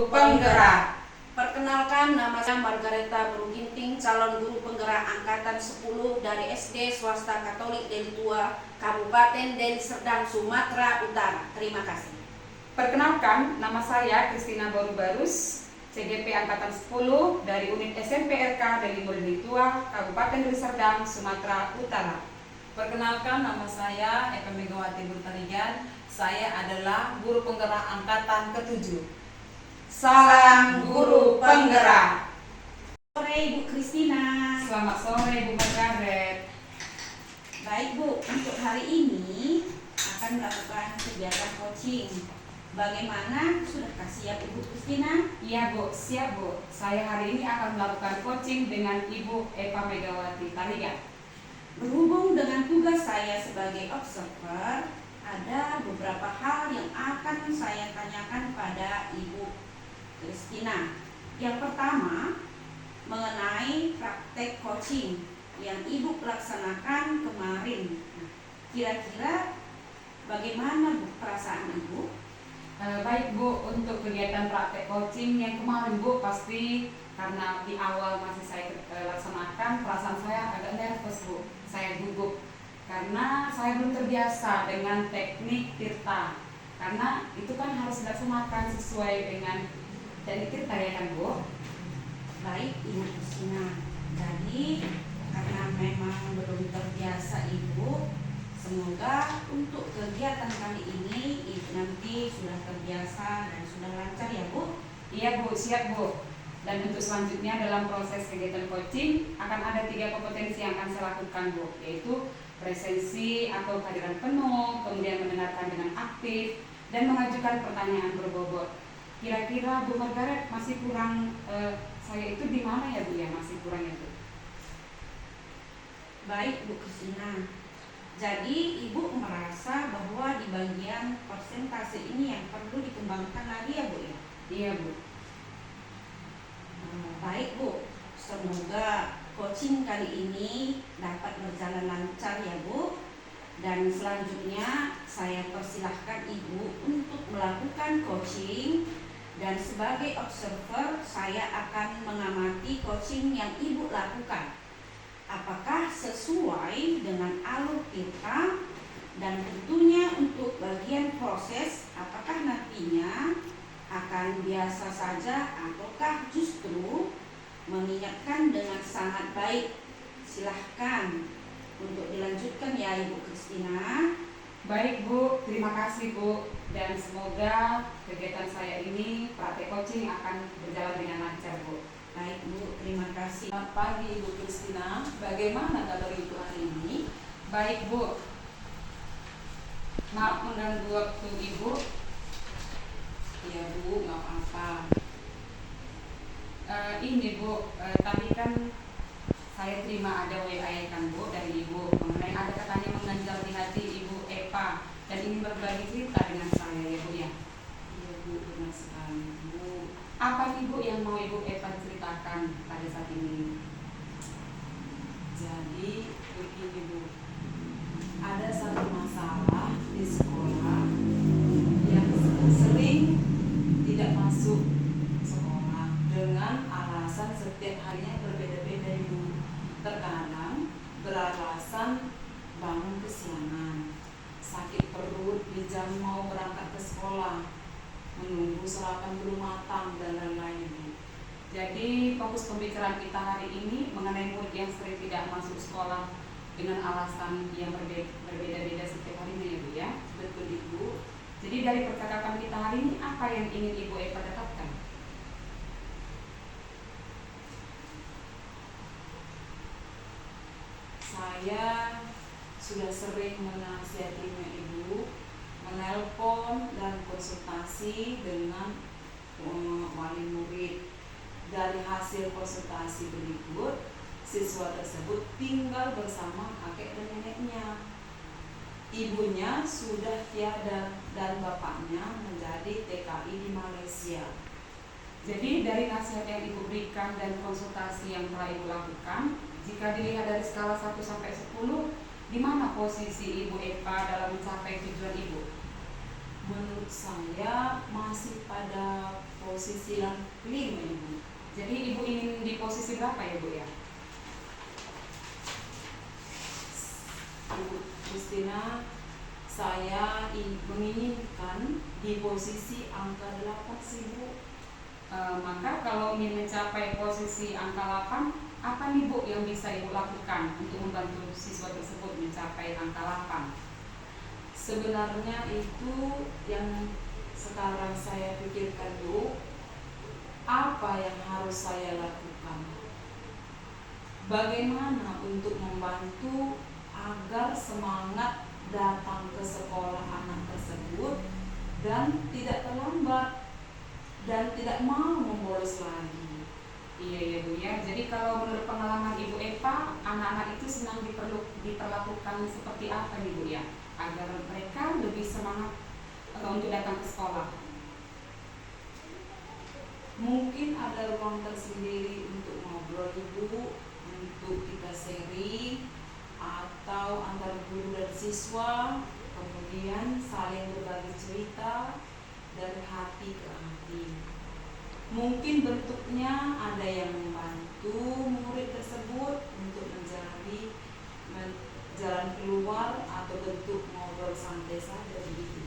Penggerak. Perkenalkan, nama saya Margareta Beruginting, calon guru penggerak angkatan 10 dari SD swasta Katolik Deli Tua, Kabupaten Deli Serdang, Sumatera Utara. Terima kasih. Perkenalkan, nama saya Kristina Borubarus, CGP angkatan 10 dari unit SMPRK Deli Deli Tua, Kabupaten Deli Serdang, Sumatera Utara. Perkenalkan, nama saya Eka Megawati Burtarigan. Saya adalah guru penggerak angkatan ke-7. Salam guru penggerak. Sore Ibu Kristina. Selamat sore Bu Margaret. Baik Bu, untuk hari ini akan melakukan kegiatan coaching. Bagaimana? Sudahkah siap Ibu Kristina? Iya Bu, siap Bu. Saya hari ini akan melakukan coaching dengan Ibu Eka Megawati Tarigan. Berhubung dengan tugas saya sebagai observer, ada beberapa hal yang akan saya tanyakan pada Ibu Kristina. Yang pertama, mengenai praktek coaching yang Ibu laksanakan kemarin. Kira-kira bagaimana Bu perasaan Ibu? Baik Bu, untuk kegiatan praktek coaching yang kemarin Bu, pasti karena di awal masih saya laksanakan, perasaan saya agak nervous Bu. Saya gugup karena saya belum terbiasa dengan teknik tirta. Karena itu kan harus dilaksanakan sesuai dengan teknik tirta, ya kan Bu? Baik Ibu Kristina. Jadi karena memang belum terbiasa Ibu, semoga untuk kegiatan kali ini Ibu nanti sudah terbiasa dan sudah lancar ya Bu. Iya Bu, siap Bu. Dan untuk selanjutnya dalam proses kegiatan coaching akan ada 3 kompetensi yang akan saya lakukan Bu, yaitu presensi atau kehadiran penuh, kemudian mendengarkan dengan aktif, dan mengajukan pertanyaan berbobot. Kira-kira Bu Margaret masih kurang saya itu di mana ya Bu ya, masih kurang ya Bu? Baik Bu Kristina. Jadi Ibu merasa bahwa di bagian persentase ini yang perlu dikembangkan lagi ya Bu ya? Iya Bu. Baik Bu, semoga coaching kali ini dapat berjalan lancar ya Bu. Dan selanjutnya saya persilahkan Ibu untuk melakukan coaching. Dan sebagai observer saya akan mengamati coaching yang Ibu lakukan. Apakah sesuai dengan alur tirta, dan tentunya untuk bagian proses apakah nantinya akan biasa saja ataukah justru mengingatkan dengan sangat baik. Silahkan untuk dilanjutkan ya Ibu Kristina. Baik Bu, terima kasih Bu. Dan semoga kegiatan saya ini praktek coaching akan berjalan dengan lancar Bu. Baik Bu, terima kasih. Selamat pagi Ibu Kristina. Bagaimana kabar Ibu hari ini? Baik Bu. Maaf mengganggu waktu Ibu. Iya Bu, nggak apa-apa. Ini Bu, tadi kan saya terima ada WA kan Bu dari Ibu mengenai ada katanya mengganjal di hati Ibu Eva dan ingin berbagi cerita dengan saya ya Bu ya. Iya Bu, benar sekali Bu. Apa nih Bu yang mau Ibu Eva ceritakan pada saat ini? Jadi begini Bu, ada satu masalah di sekolah yang sering tidak masuk sekolah dengan alasan setiap harinya berbeda-beda Ibu. Terkadang beralasan bangun kesiangan, sakit perut di jam mau berangkat ke sekolah, menunggu sarapan belum matang, dan lain-lain Ibu. Jadi fokus pembicaraan kita hari ini mengenai murid yang sering tidak masuk sekolah dengan alasan yang berbeda-beda setiap harinya ya Bu ya. Betul Ibu. Jadi dari percakapan kita hari ini apa yang ingin Ibu Eva dapatkan? Saya sudah sering menasihatinya Ibu, menelpon dan konsultasi dengan wali murid. Dari hasil konsultasi berikut, siswa tersebut tinggal bersama kakek dan neneknya. Ibunya sudah tiada dan bapaknya menjadi TKI di Malaysia. Jadi dari nasihat yang Ibu berikan dan konsultasi yang telah Ibu lakukan, jika dilihat dari skala 1 sampai 10, di mana posisi Ibu Eva dalam mencapai tujuan Ibu? Menurut saya masih pada posisi yang kelima Ibu. Jadi Ibu ingin di posisi berapa ya Bu ya? Ibu Christina, saya menginginkan di posisi angka 8 sih Bu. Maka kalau ingin mencapai posisi angka 8, apa nih Bu yang bisa Ibu lakukan untuk membantu siswa tersebut mencapai angka 8? Sebenarnya itu yang sekarang saya pikirkan Bu, apa yang harus saya lakukan? Bagaimana untuk membantu agar semangat datang ke sekolah anak tersebut dan tidak terlambat dan tidak mau membolos lagi. Iya ya Bu ya. Jadi kalau menurut pengalaman Ibu Eva, anak-anak itu senang diperlakukan seperti apa nih Bu ya, agar mereka lebih semangat untuk datang ke sekolah? Mungkin ada ruang tersendiri untuk ngobrol Ibu, untuk kita sharing, atau antar guru dan siswa, kemudian saling berbagi cerita dari hati ke hati. Mungkin bentuknya ada yang membantu murid tersebut untuk mencari jalan keluar, atau bentuk ngobrol santai saja begitu.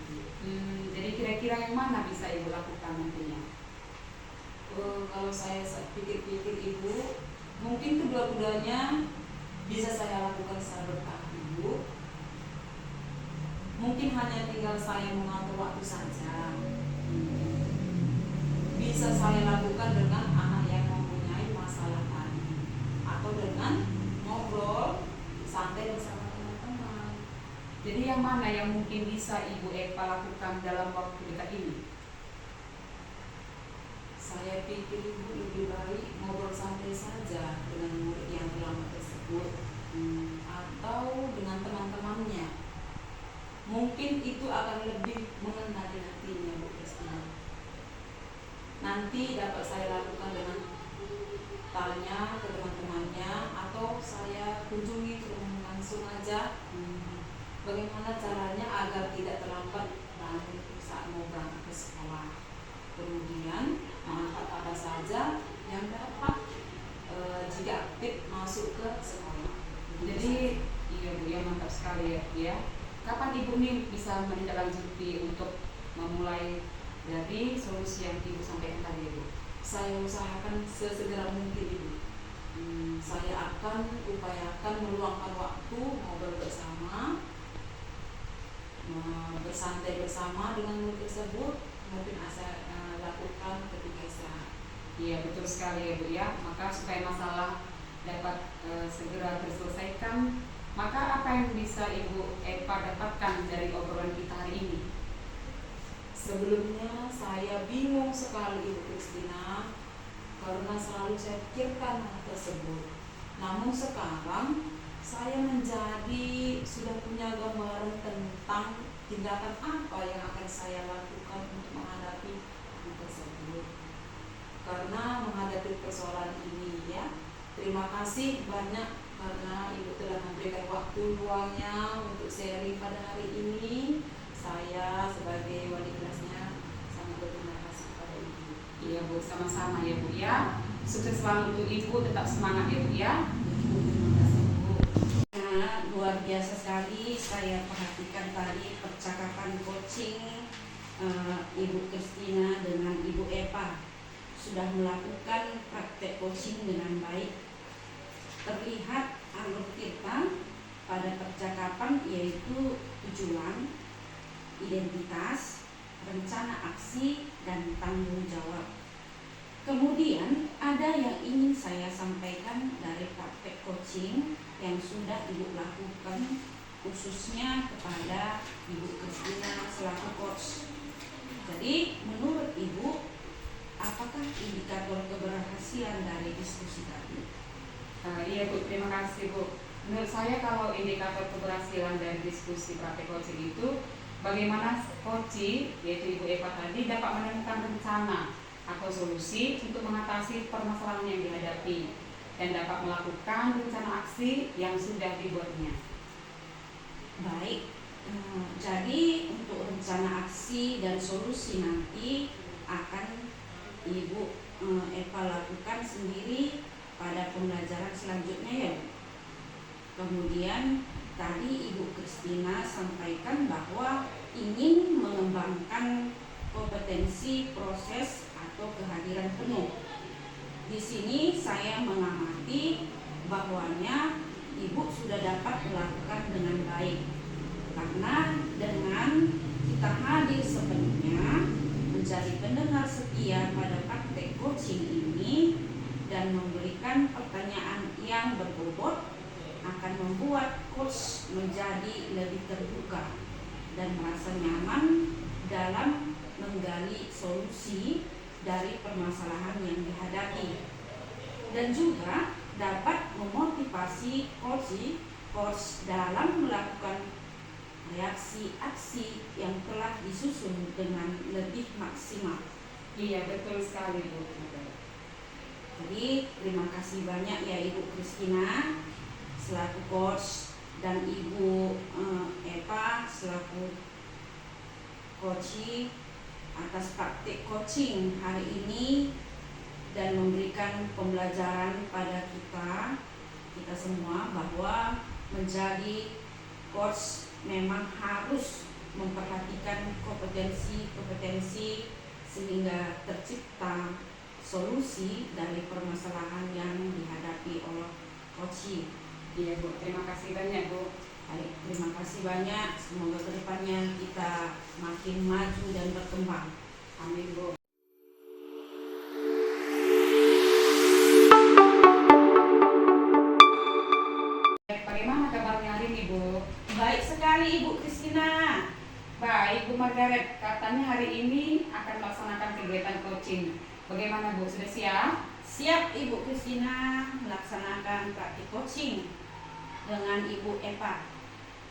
Jadi kira-kira yang mana bisa Ibu lakukan nantinya? Kalau saya pikir-pikir Ibu, mungkin kedua-duanya bisa saya lakukan secara bertahap Ibu. Mungkin hanya tinggal saya mengatur waktu saja. Bisa saya lakukan dengan anak yang mempunyai masalah tadi, atau dengan ngobrol santai bersama teman-teman. Jadi yang mana yang mungkin bisa Ibu Eva lakukan dalam waktu dekat ini? Saya pikir Ibu lebih baik ngobrol santai saja dengan murid yang terlambat tersebut, atau dengan teman-temannya. Mungkin itu akan lebih mengena di hatinya Bu Christina. Nanti dapat saya lakukan dengan tanya ke teman-temannya, atau saya kunjungi ke rumah langsung aja. Bagaimana caranya agar tidak terlambat bangun saat mau berangkat ke sekolah. Kemudian manfaat apa saja yang dapat jika aktif masuk ke sekolah. Jadi iya Bu ya, mantap sekali ya. Kapan Ibu nih bisa menindaklanjuti untuk memulai dari solusi yang Ibu sampaikan tadi Ibu? Saya usahakan sesegera mungkin Ibu. Saya akan upayakan meluangkan waktu ngobrol bersama, bersantai bersama dengan murid tersebut. Mungkin saya lakukan ketika istirahat. Iya betul sekali ya Bu ya. Maka supaya masalah dapat segera terselesaikan, maka apa yang bisa Ibu Eva dapatkan dari obrolan kita hari ini? Sebelumnya saya bingung sekali Ibu Christina, karena selalu saya pikirkan hal tersebut. Namun sekarang saya sudah punya gambaran tentang tindakan apa yang akan saya lakukan untuk menghadapi hal tersebut. Karena menghadapi persoalan ini ya, terima kasih banyak karena Ibu telah memberikan waktu luangnya untuk sharing pada hari ini. Saya sebagai wali kelasnya sangat berterima kasih kepada Ibu. Iya Bu, sama-sama ya Bu ya. Sukses selalu untuk Ibu, tetap semangat ya Bu ya. Terima kasih Bu. Nah, luar biasa sekali saya perhatikan tadi percakapan coaching Ibu Christina dengan Ibu Eva sudah melakukan praktek coaching dengan baik. Terlihat alur kita pada percakapan yaitu tujuan, identitas, rencana aksi, dan tanggung jawab. Kemudian ada yang ingin saya sampaikan dari praktek coaching yang sudah Ibu lakukan khususnya kepada Ibu Christina selaku coach. Jadi menurut Ibu, apakah indikator keberhasilan dari diskusi tadi? Iya Bu, terima kasih Bu. Menurut saya kalau indikator keberhasilan dari diskusi praktek coaching itu bagaimana coaching, yaitu Ibu Eva tadi, dapat menemukan rencana atau solusi untuk mengatasi permasalahan yang dihadapi dan dapat melakukan rencana aksi yang sudah dibuatnya. Baik, jadi untuk rencana aksi dan solusi nanti akan Ibu Eva lakukan sendiri pada pembelajaran selanjutnya ya Bu. Kemudian tadi Ibu Kristina sampaikan bahwa ingin mengembangkan kompetensi proses atau kehadiran penuh. Di sini saya mengamati bahwanya Ibu sudah dapat melakukan dengan baik, karena dengan kita hadir sepenuhnya menjadi pendengar setia pada praktek coaching ini dan memberikan pertanyaan yang berbobot akan membuat coach menjadi lebih terbuka dan merasa nyaman dalam menggali solusi dari permasalahan yang dihadapi, dan juga dapat memotivasi coach dalam melakukan reaksi aksi yang telah disusun dengan lebih maksimal. Iya, betul sekali Bu. Jadi terima kasih banyak ya Ibu Kristina selaku coach dan Ibu Eva selaku coach atas praktik coaching hari ini dan memberikan pembelajaran pada kita semua bahwa menjadi coach memang harus memperhatikan kompetensi sehingga tercipta solusi dari permasalahan yang dihadapi oleh coach. Iya Bu, terima kasih banyak Bu. Baik, terima kasih banyak. Semoga kedepannya kita makin maju dan berkembang. Amin Bu. Bagaimana kabarnya hari ini Bu? Baik sekali Ibu Kristina. Baik Bu Margaret, katanya hari ini akan melaksanakan kegiatan coaching. Bagaimana Bu, sudah siap? Siap Ibu Kristina melaksanakan praktik coaching dengan Ibu Eva.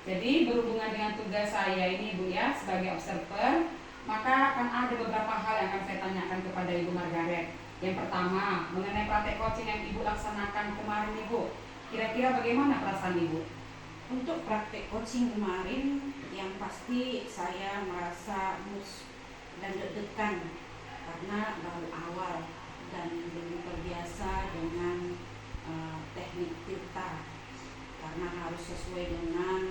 Jadi berhubungan dengan tugas saya ini Bu ya sebagai observer, maka akan ada beberapa hal yang akan saya tanyakan kepada Ibu Margaret. Yang pertama, mengenai praktek coaching yang Ibu laksanakan kemarin Ibu, kira-kira bagaimana perasaan Ibu? Untuk praktek coaching kemarin yang pasti saya merasa mus dan deg-degan karena baru awal dan belum terbiasa dengan teknik kita, karena harus sesuai dengan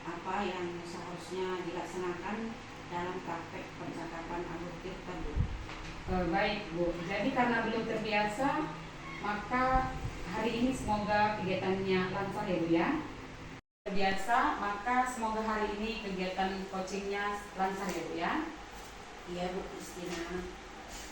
apa yang seharusnya dilaksanakan dalam praktek percakapan alur tirta Bu. Baik Bu, jadi karena belum terbiasa, maka hari ini semoga kegiatannya lancar ya Bu ya. Terbiasa, maka semoga hari ini kegiatan coachingnya lancar ya Bu ya. Iya Bu Kristina.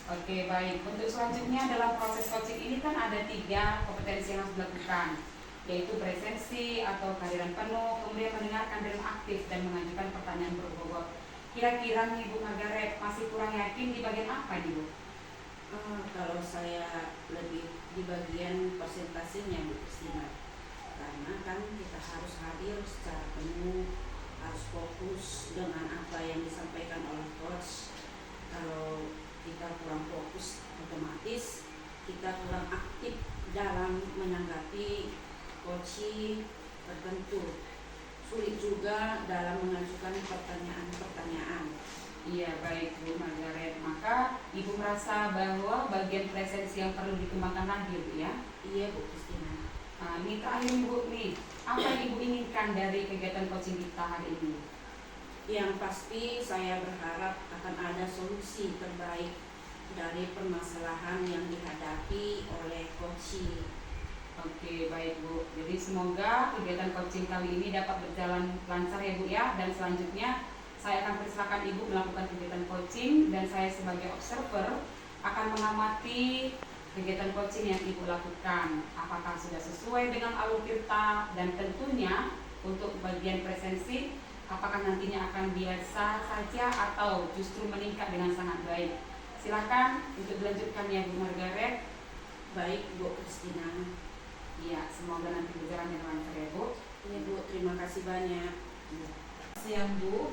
Oke baik, untuk selanjutnya dalam proses coaching ini kan ada 3 kompetensi yang harus dilakukan, yaitu presensi atau kehadiran penuh, kemudian mendengarkan dengan aktif dan mengajukan pertanyaan berbobot. Kira-kira nih Bu Margaret masih kurang yakin di bagian apa nih Bu? Kalau saya lebih di bagian presentasinya Bu Kristina, karena kan kita harus hadir secara penuh, harus fokus dengan apa yang disampaikan oleh coach. Kalau kita kurang fokus, otomatis kita kurang aktif dalam menanggapi coaching tertentu. Sulit juga dalam mengajukan pertanyaan-pertanyaan. Iya baik Bu Margaret, maka Ibu merasa bahwa bagian presensi yang perlu dikembangkan lagi Bu ya? Iya Bu Kristina. Nah ini terakhir Bu nih, apa yang Ibu inginkan dari kegiatan coaching kita hari ini? Yang pasti saya berharap akan ada solusi terbaik dari permasalahan yang dihadapi oleh coaching. Oke baik Bu, jadi semoga kegiatan coaching kali ini dapat berjalan lancar ya Bu ya. Dan selanjutnya saya akan persilakan Ibu melakukan kegiatan coaching, dan saya sebagai observer akan mengamati kegiatan coaching yang Ibu lakukan. Apakah sudah sesuai dengan alur tirta, dan tentunya untuk bagian presensi apakah nantinya akan biasa saja atau justru meningkat dengan sangat baik. Silakan untuk dilanjutkan ya Bu Margaret. Baik Bu Kristina. Iya, semoga nanti berjalan dengan lancar ya Bu. Iya Bu, terima kasih banyak. Siang Bu,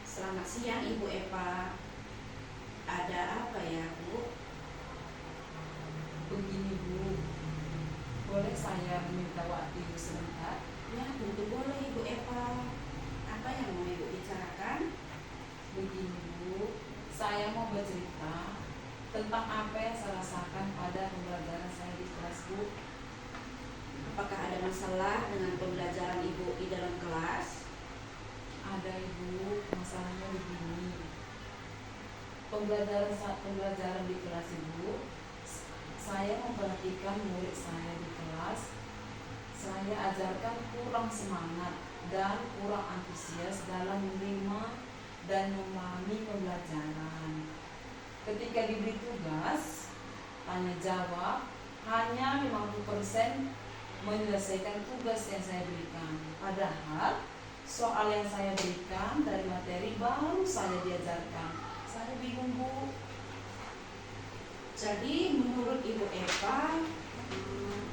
Selamat siang Ibu Eva. Ada apa ya Bu? begini Bu, boleh saya meminta waktu Ibu sebentar? Ya tentu boleh Ibu Eva. Apa yang mau Ibu bicarakan? Begini Bu, saya mau bercerita tentang apa yang saya rasakan pada pembelajaran saya di kelas Bu. Apakah ada masalah dengan pembelajaran Ibu di dalam kelas? Ada Ibu, masalahnya begini. Pembelajaran di kelas Ibu, saya memperhatikan murid saya di kelas. Saya ajarkan kurang semangat dan kurang antusias dalam menerima dan memahami pembelajaran. Ketika diberi tugas tanya jawab, hanya 50% menyelesaikan tugas yang saya berikan. Padahal soal yang saya berikan dari materi baru saya diajarkan. Saya bingung Bu. Jadi menurut Ibu Eva,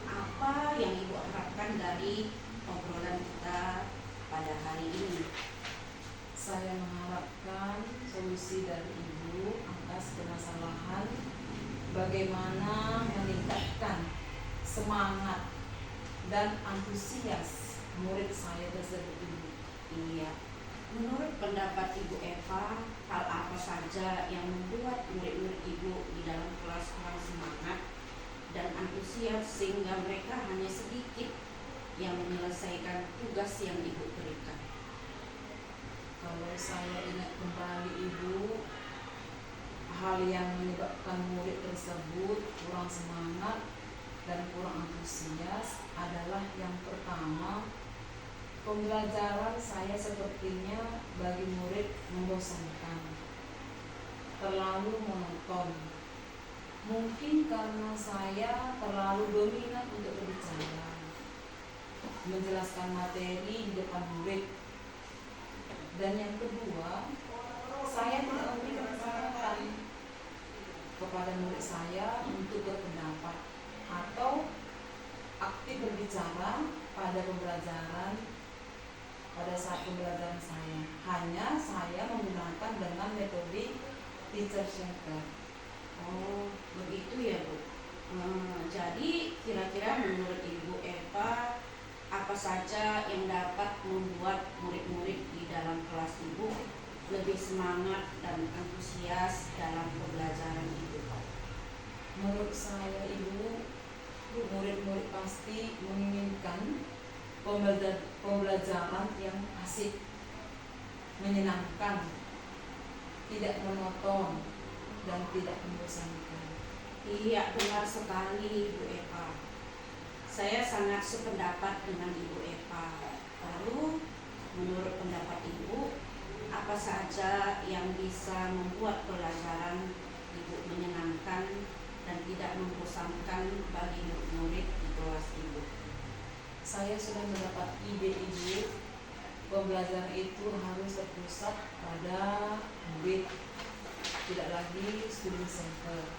apa yang Ibu harapkan dari obrolan kita pada hari ini? Saya mengharapkan solusi dari Ibu atas permasalahan bagaimana meningkatkan semangat dan antusias murid saya tersebut Ibu. Iya, menurut pendapat Ibu Eva, hal apa saja yang membuat murid-murid Ibu di dalam kelas kurang semangat dan antusias sehingga mereka hanya sedikit yang menyelesaikan tugas yang Ibu berikan? Kalau saya ingat kembali Ibu, hal yang menyebabkan murid tersebut kurang semangat dan kurang antusias adalah yang pertama, pembelajaran saya sepertinya bagi murid membosankan, terlalu monoton. Mungkin karena saya terlalu dominan untuk berbicara, menjelaskan materi di depan murid. Dan yang kedua, saya tidak memberikan kesempatan kepada murid saya untuk berpendapat atau aktif berbicara pada saat pembelajaran saya. Hanya saya menggunakan dengan metode teacher center. Oh, begitu ya Bu. Jadi kira-kira menurut Ibu Eva, apa saja yang dapat membuat murid-murid di dalam kelas Ibu lebih semangat dan antusias dalam pembelajaran Ibu? Menurut saya Ibu, murid-murid pasti menginginkan pembelajaran yang asik, menyenangkan, tidak monoton, dan tidak membosankan. Iya, benar sekali Ibu Eva. Saya sangat sependapat dengan Ibu Eva. Lalu, menurut pendapat Ibu, apa saja yang bisa membuat pelajaran Ibu menyenangkan dan tidak membosankan bagi murid di kelas Ibu? Saya sudah mendapat ide Ibu, pembelajaran itu harus terpusat pada murid, tidak lagi student center,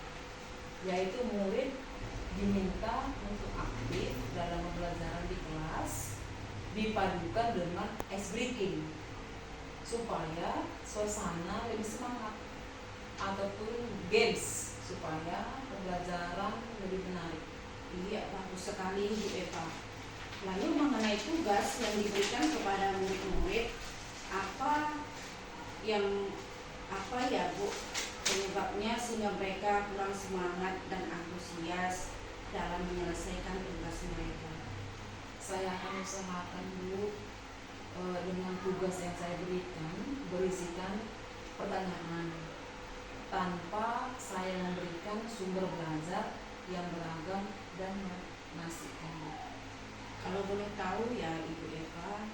yaitu murid diminta untuk aktif dalam pembelajaran di kelas, dipadukan dengan ice breaking supaya suasana lebih semangat, ataupun games supaya pembelajaran lebih menarik. Iya, bagus sekali Bu Eva. Lalu mengenai tugas yang diberikan kepada murid-murid, apa ya Bu penyebabnya sehingga mereka kurang semangat dan antusias dalam menyelesaikan tugas mereka? Saya akan usahakan Bu, dengan tugas yang saya berikan berisikan pertanyaan tanpa saya memberikan sumber belajar yang beragam dan mengasihkan. Kalau boleh tahu ya Ibu Eva,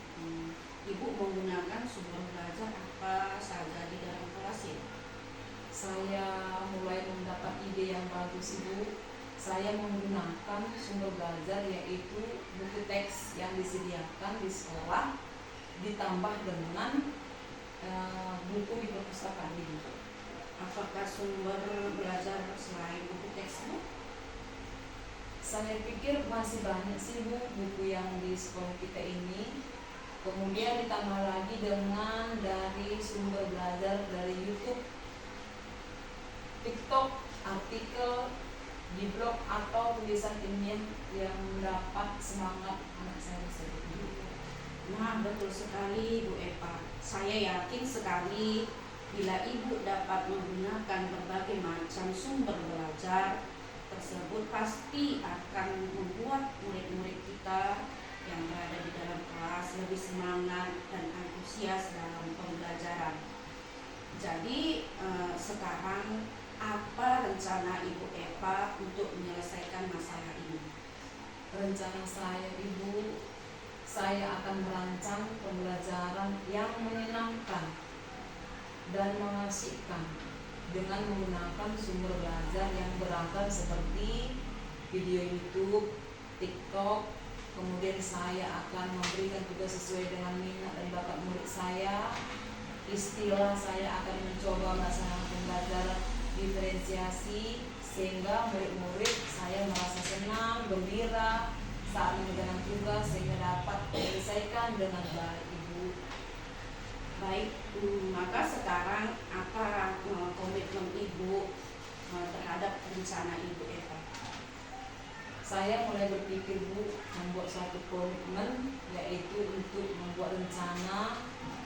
Ibu menggunakan sumber belajar apa saja di dalam kelas ya? Saya mulai mendapat ide yang bagus Ibu. Saya menggunakan sumber belajar yaitu buku teks yang disediakan di sekolah ditambah dengan buku di perpustakaan Ibu. Apakah sumber belajar selain buku teksnya? Saya pikir masih banyak sih Bu buku yang di sekolah kita ini. Kemudian ditambah lagi dengan dari sumber belajar dari YouTube, TikTok, artikel di blog atau tulisan ilmiah yang mendapat semangat anak saya tersebut. Nah, betul sekali Bu Eva. Saya yakin sekali Bila ibu dapat menggunakan berbagai macam sumber belajar tersebut, pasti akan membuat murid-murid kita yang berada di dalam kelas lebih semangat dan antusias dalam pembelajaran. Jadi sekarang apa rencana Ibu Eva untuk menyelesaikan masalah ini? Rencana saya, Ibu, saya akan merancang pembelajaran yang menyenangkan dan mengasihkan dengan menggunakan sumber belajar yang beragam seperti video YouTube, TikTok. Kemudian saya akan memberikan tugas sesuai dengan minat dan bakat murid saya. Istilah saya akan mencoba melaksanakan pembelajaran diferensiasi sehingga murid-murid saya merasa senang, gembira saat mengerjakan tugas sehingga dapat menyelesaikan dengan baik, Ibu. Baik, maka sekarang apa komitmen Ibu terhadap rencana Ibu Eva? Saya mulai berpikir, Bu, membuat suatu komitmen, yaitu untuk membuat rencana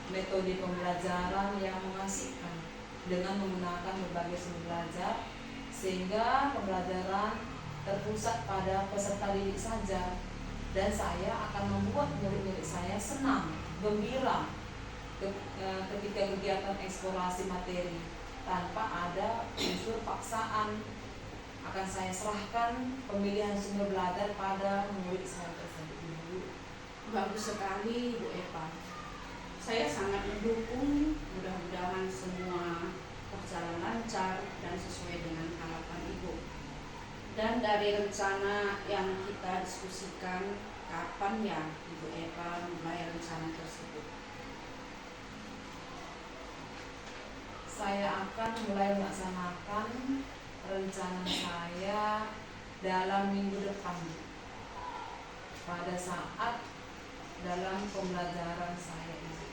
metode pembelajaran yang mengasihkan dengan menggunakan berbagai sumber belajar sehingga pembelajaran terpusat pada peserta didik saja, dan saya akan membuat murid-murid saya senang, gembira ketika kegiatan eksplorasi materi tanpa ada unsur paksaan. Akan saya serahkan pemilihan sumber belajar pada murid saya tersebut, Ibu. Bagus sekali Bu Eva. Saya sangat mendukung, mudah-mudahan semua berjalan lancar dan sesuai dengan harapan Ibu. Dan dari rencana yang kita diskusikan, kapan ya Ibu Eva memulai rencana tersebut? Saya akan mulai melaksanakan rencana saya dalam minggu depan, pada saat dalam pembelajaran saya ini.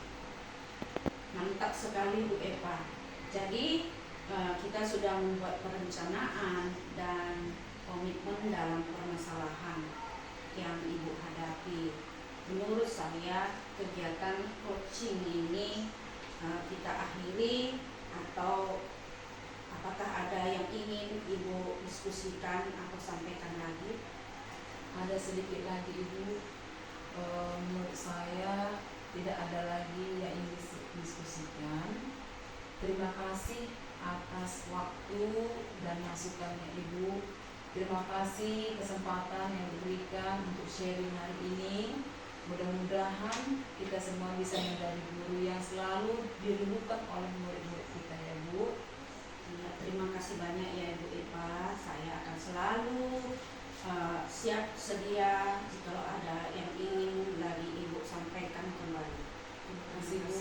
Mantap sekali Bu Eva. Jadi kita sudah membuat perencanaan dan komitmen dalam permasalahan yang Ibu hadapi. Menurut saya kegiatan coaching ini kita akhiri, atau apakah ada yang ingin Ibu diskusikan atau sampaikan lagi? Ada sedikit lagi, Ibu. Menurut saya tidak ada lagi yang ingin diskusikan. Terima kasih atas waktu dan masukannya, Ibu. Terima kasih kesempatan yang diberikan untuk sharing hari ini. Mudah-mudahan kita semua bisa menjadi guru yang selalu dirindukan oleh murid-murid kita, ya Bu. Ya, terima kasih banyak ya Ibu Eva. Saya akan selalu siap sedia jika ada yang ingin dari Ibu sampaikan kembali. Terima kasih, Bu.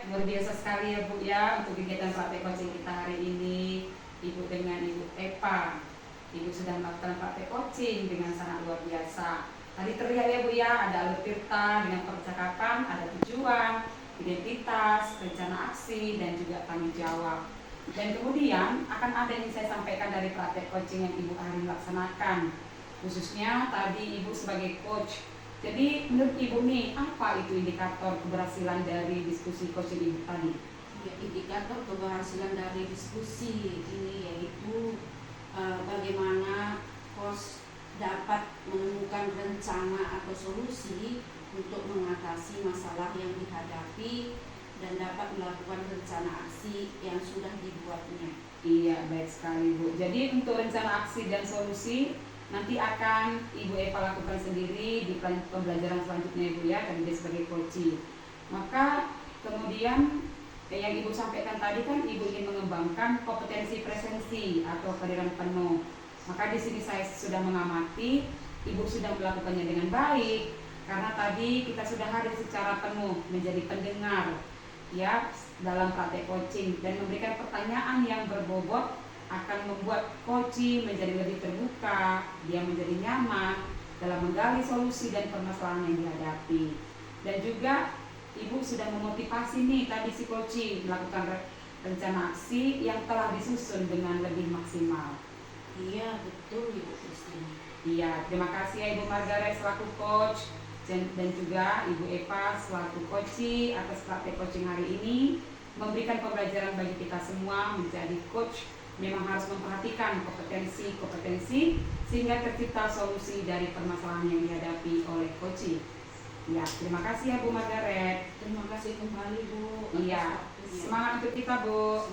Luar biasa sekali ya Bu ya untuk kegiatan praktek coaching kita hari ini. Ibu dengan Ibu Eva, Ibu sudah melakukan praktek coaching dengan sangat luar biasa. Tadi terlihat ya Bu ya, ada alur tirta dengan percakapan, ada tujuan, identitas, rencana aksi, dan juga tanggung jawab. Dan kemudian akan ada yang saya sampaikan dari praktek coaching yang Ibu hari laksanakan. Khususnya tadi Ibu sebagai coach. Jadi menurut Ibu nih, apa itu indikator keberhasilan dari diskusi coaching Ibu tadi? Ya, indikator keberhasilan dari diskusi ini yaitu bagaimana coach dapat menemukan rencana atau solusi untuk mengatasi masalah yang dihadapi dan dapat melakukan rencana aksi yang sudah dibuatnya. Iya, baik sekali Bu. Jadi untuk rencana aksi dan solusi nanti akan Ibu Eva lakukan sendiri di pembelajaran selanjutnya Ibu ya, dan dia sebagai coach. Maka kemudian yang Ibu sampaikan tadi kan Ibu ingin mengembangkan kompetensi presensi atau kehadiran penuh. Maka di sini saya sudah mengamati Ibu sudah melakukannya dengan baik, karena tadi kita sudah hadir secara penuh menjadi pendengar ya dalam praktek coaching dan memberikan pertanyaan yang berbobot akan membuat coaching menjadi lebih terbuka, dia menjadi nyaman dalam menggali solusi dan permasalahan yang dihadapi. Dan juga Ibu sudah memotivasi nih tadi si coaching melakukan rencana aksi yang telah disusun dengan lebih maksimal. Iya, betul Ibu Christine. Iya, terima kasih ya Ibu Margaret selaku coach dan juga Ibu Eva selaku coach atas praktek coaching hari ini. memberikan pembelajaran bagi kita semua. Menjadi coach memang harus memperhatikan kompetensi sehingga tercipta solusi dari permasalahan yang dihadapi oleh coaching. Ya, terima kasih ya Bu Margaret. Terima kasih kembali Bu. Iya, semangat untuk kita Bu.